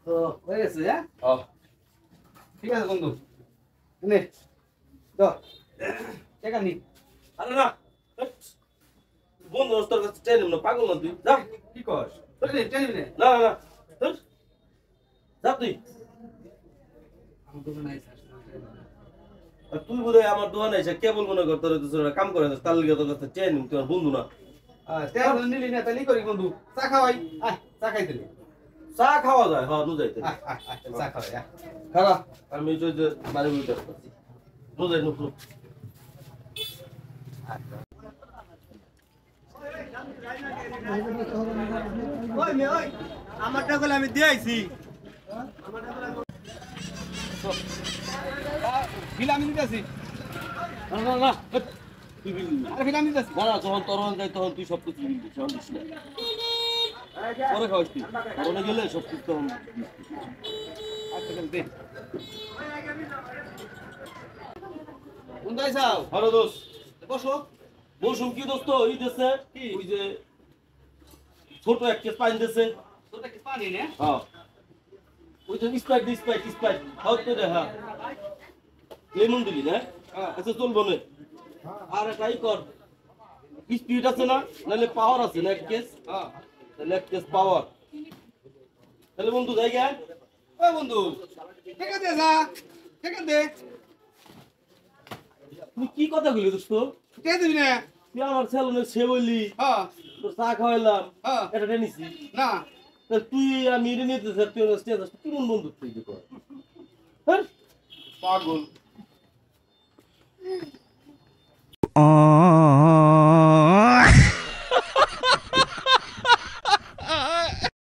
তো হয়ে গেছে হ্যাঁ হ্যাঁ ঠিক আছে বন্ধু নে তো টাকা নি আরে না বন্ধু তোর কাছে চাই না পাগল না তুই যা কি কর তোর নে টেনে নে না না না ধুর, যা তুই আমি তো নাই স্যার আর তুই বোধহয় আমার দোকানে এসে কেবল মনে কর তোর কাম করে তার লিগে তোর কাছে চাই তুই আমার বন্ধু না তেল নিলি না তাহলে করি বন্ধু চা খাওয়াই আয় চা খাইতে নে চা খাওয়া যায় হ্যাঁ নু যাইতে চা খাওয়াই খারা আমি ওই যে বাড়ি বইতে আসতেছি নু যাই নু ওই মে ওই আমার টাকা আমি দিয়ে আইছি বিল আমি দিতে আছি না না না তুই বিল আরে বিল আমি দিতে আছি না না যখন তরণ যাই তখন তুই সব কিছু বিল দিস তখন দিস না পরে খাওয়াস তুই তরণে গেলে সব কিছু তখন আচ্ছা দে বন্ধু আইসাও হ্যালো দোস্ত বসো মৌসুম কি দোস্ত ওই দেশে ওই যে ছোট এক কেস পানি দেশে তোটা কি পানি নে হ্যাঁ ওই যে স্প্রাইট স্প্রাইট হাউ তো দে হ্যাঁ লেমন দিলি না আচ্ছা চলবো না আর ট্রাই কর স্পিড আছে না নাহলে পাওয়ার আছে না এক কেস হ্যাঁ তাহলে এক কেস পাওয়ার তাহলে বন্ধু যাই গে ও বন্ধু টাকা দে যা টাকা দে তুই কি কথা বলি দোস্ত টাকা দিবি না তুই আমার ছেলে সে বললি হ্যাঁ তোর চা খাওয়াইলাম হ্যাঁ এটা টেনিছি না তুই আমি এটা নিতে স্যার তুই স্টেজ আসতে কেমন বন্ধু তুই কর হ্যাঁ পাগল